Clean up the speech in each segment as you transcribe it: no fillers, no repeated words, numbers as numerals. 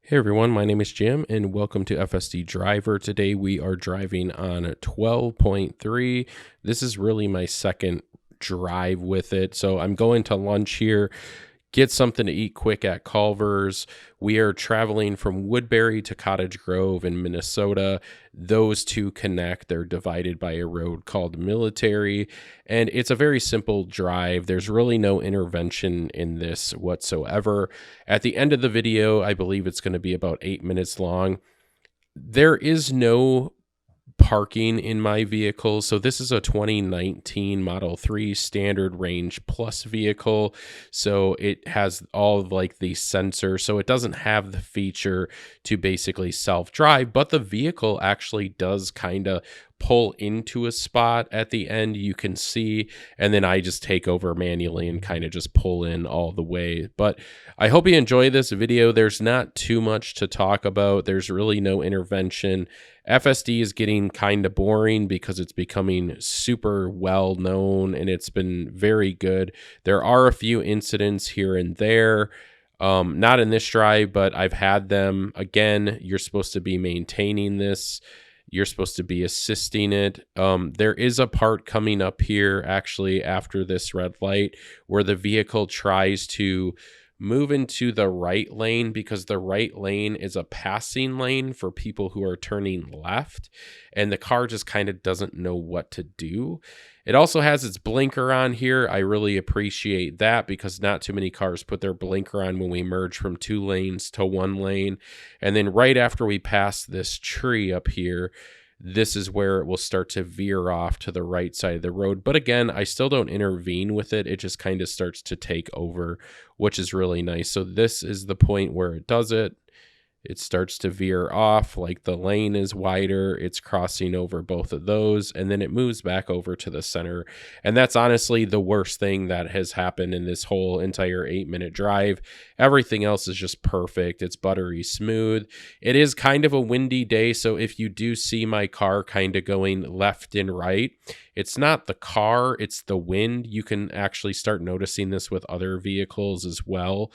Hey everyone, my name is Jim and welcome to FSD Driver. Today we are driving on 12.3. This is really my second drive with it. So I'm going to lunch here, get something to eat quick at Culver's. We are traveling from Woodbury to Cottage Grove in Minnesota. Those two connect. They're divided by a road called Military, and it's a very simple drive. There's really no intervention in this whatsoever. At the end of the video, I believe it's going to be about 8 minutes long. There is no parking in my vehicle. So this is a 2019 Model 3 standard range plus vehicle. So it has all of like the sensor. So it doesn't have the feature to basically self-drive, but the vehicle actually does kind of pull into a spot at the end, you can see, and then I just take over manually and kind of just pull in all the way. But I hope you enjoy this video. There's not too much to talk about. There's really no intervention. FSD is getting kind of boring because it's becoming super well known and it's been very good. There are a few incidents here and there. Not in this drive, but I've had them. Again, you're supposed to be maintaining this. You're supposed to be assisting it. There is a part coming up here actually after this red light where the vehicle tries to move into the right lane because the right lane is a passing lane for people who are turning left, and the car just kind of doesn't know what to do. It also has its blinker on here. I really appreciate that because not too many cars put their blinker on when we merge from 2 lanes to 1 lane. And then right after we pass this tree up here, this is where it will start to veer off to the right side of the road. But again, I still don't intervene with it. It just kind of starts to take over, which is really nice. So this is the point where it does it. It starts to veer off, like the lane is wider. It's crossing over both of those, and then it moves back over to the center. And that's honestly the worst thing that has happened in this whole entire 8-minute drive. Everything else is just perfect. It's buttery smooth. It is kind of a windy day, so if you do see my car kind of going left and right, it's not the car, it's the wind. You can actually start noticing this with other vehicles as well,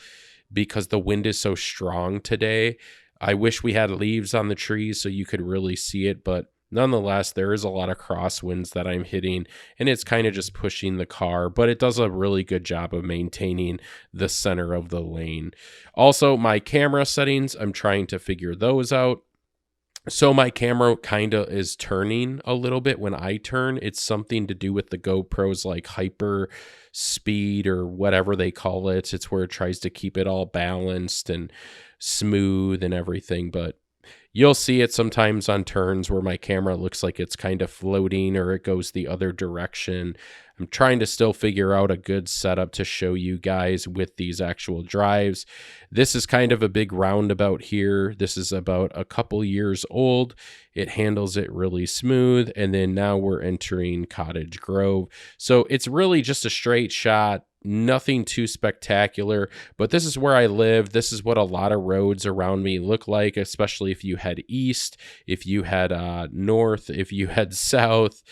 because the wind is so strong today. I wish we had leaves on the trees so you could really see it, but nonetheless, there is a lot of crosswinds that I'm hitting, and it's kind of just pushing the car, but it does a really good job of maintaining the center of the lane. Also, my camera settings, I'm trying to figure those out. So my camera kind of is turning a little bit when I turn. It's something to do with the GoPro's like hyper speed or whatever they call it. It's where it tries to keep it all balanced and smooth and everything. But you'll see it sometimes on turns where my camera looks like it's kind of floating or it goes the other direction. I'm trying to still figure out a good setup to show you guys with these actual drives. This is kind of a big roundabout here. This is about a couple years old. It handles it really smooth. And then now we're entering Cottage Grove. So it's really just a straight shot. Nothing too spectacular, but this is where I live. This is what a lot of roads around me look like, especially if you head east, if you head north, if you head south.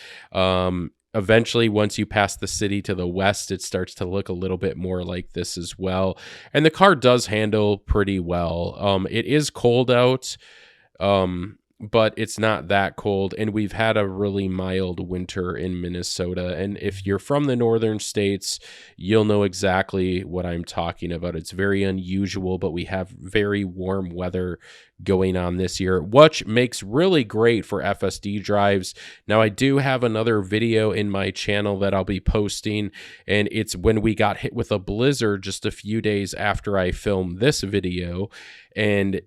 Eventually, once you pass the city to the west, it starts to look a little bit more like this as well. And the car does handle pretty well. It is cold out. But it's not that cold, and we've had a really mild winter in Minnesota. And if you're from the northern states, you'll know exactly what I'm talking about. It's very unusual, but we have very warm weather going on this year, which makes really great for FSD drives. Now, I do have another video in my channel that I'll be posting, and it's when we got hit with a blizzard just a few days after I filmed this video, and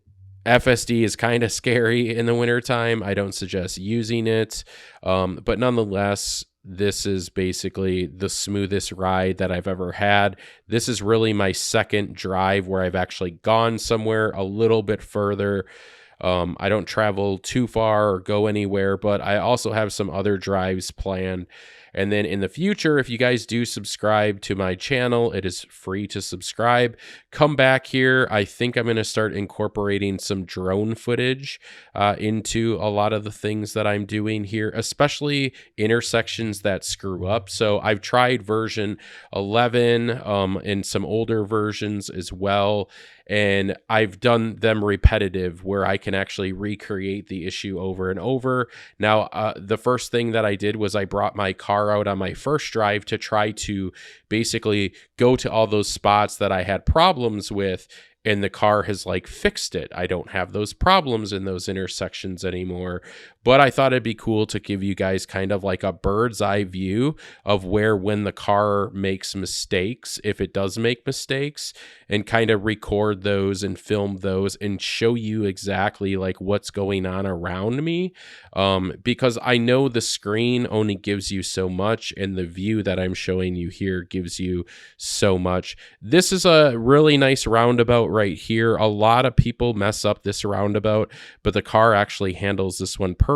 FSD is kind of scary in the wintertime. I don't suggest using it, but nonetheless, this is basically the smoothest ride that I've ever had. This is really my second drive where I've actually gone somewhere a little bit further. I don't travel too far or go anywhere, but I also have some other drives planned. And then in the future, if you guys do subscribe to my channel, it is free to subscribe. Come back here. I think I'm going to start incorporating some drone footage into a lot of the things that I'm doing here, especially intersections that screw up. So I've tried version 11 and some older versions as well. And I've done them repetitive where I can actually recreate the issue over and over. Now, the first thing that I did was I brought my car out on my first drive to try to basically go to all those spots that I had problems with, and the car has like fixed it. I don't have those problems in those intersections anymore. But I thought it'd be cool to give you guys kind of like a bird's eye view of where when the car makes mistakes, if it does make mistakes, and kind of record those and film those and show you exactly like what's going on around me. Because I know the screen only gives you so much, and the view that I'm showing you here gives you so much. This is a really nice roundabout right here. A lot of people mess up this roundabout, but the car actually handles this one perfect.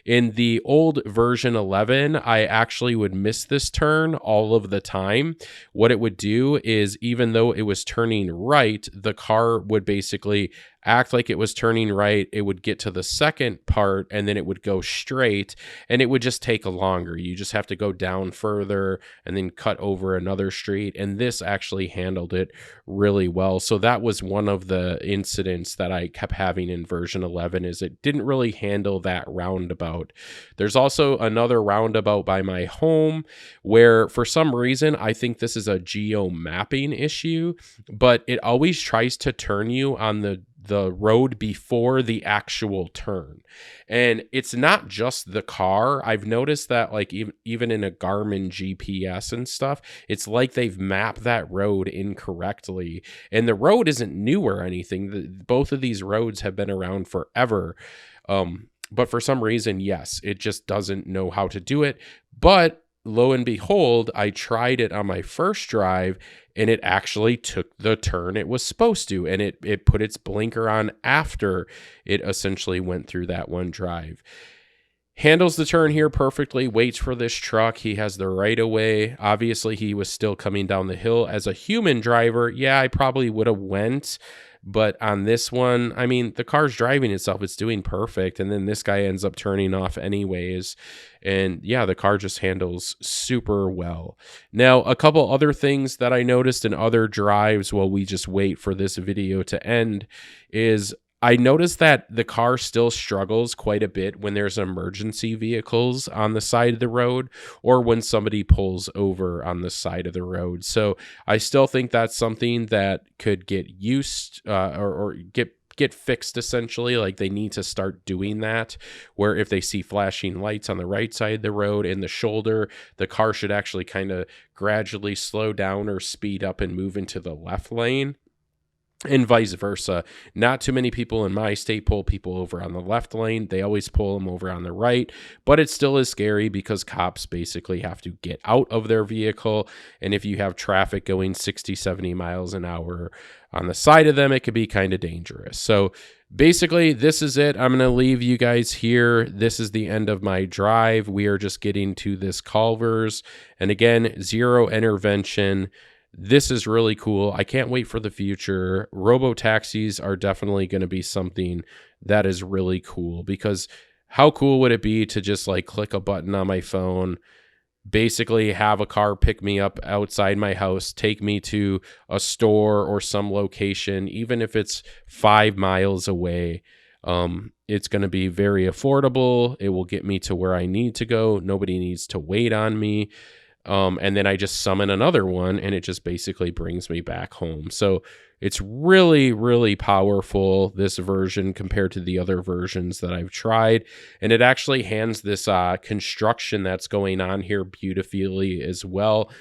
In the old version 11, I actually would miss this turn all of the time. What it would do is, even though it was turning right, the car would basically act like it was turning right. It would get to the second part and then it would go straight, and it would just take longer. You just have to go down further and then cut over another street. And this actually handled it really well. So that was one of the incidents that I kept having in version 11, is it didn't really handle that roundabout. There's also another roundabout by my home where for some reason, I think this is a geo mapping issue, but it always tries to turn you on the road before the actual turn. And it's not just the car. I've noticed that like even in a Garmin GPS and stuff, it's like they've mapped that road incorrectly. And the road isn't new or anything. Both of these roads have been around forever. But for some reason, yes, it just doesn't know how to do it. But lo and behold, I tried it on my first drive, and it actually took the turn it was supposed to, and it put its blinker on after it essentially went through that one drive. Handles the turn here perfectly, waits for this truck. He has the right of way. Obviously, he was still coming down the hill. As a human driver, yeah, I probably would have went. But on this one, I mean, the car's driving itself. It's doing perfect. And then this guy ends up turning off anyways. And yeah, the car just handles super well. Now, a couple other things that I noticed in other drives while we just wait for this video to end is I noticed that the car still struggles quite a bit when there's emergency vehicles on the side of the road or when somebody pulls over on the side of the road. So I still think that's something that could get used or get fixed essentially. Like they need to start doing that, where if they see flashing lights on the right side of the road in the shoulder, the car should actually kind of gradually slow down or speed up and move into the left lane. And vice versa. Not too many people in my state pull people over on the left lane. They always pull them over on the right, but it still is scary because cops basically have to get out of their vehicle. And if you have traffic going 60, 70 miles an hour on the side of them, it could be kind of dangerous. So basically, this is it. I'm going to leave you guys here. This is the end of my drive. We are just getting to this Culver's. And again, zero intervention. This is really cool. I can't wait for the future. Robo-taxis are definitely going to be something that is really cool, because how cool would it be to just like click a button on my phone, basically have a car pick me up outside my house, take me to a store or some location, even if it's 5 miles away. It's going to be very affordable. It will get me to where I need to go. Nobody needs to wait on me. And then I just summon another one and it just basically brings me back home. So it's really, really powerful, this version, compared to the other versions that I've tried. And it actually hands this construction that's going on here beautifully as well,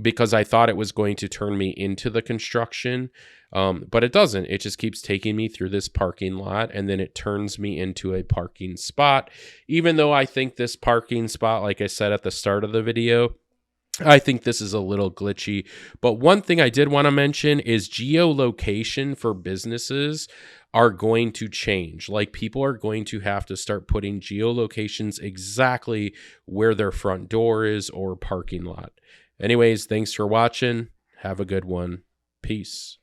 because I thought it was going to turn me into the construction. But it doesn't. It just keeps taking me through this parking lot, and then it turns me into a parking spot. Even though I think this parking spot, like I said at the start of the video, I think this is a little glitchy. But one thing I did want to mention is geolocation for businesses. are going to change. Like, people are going to have to start putting geolocations exactly where their front door is or parking lot. Anyways, thanks for watching. Have a good one. Peace.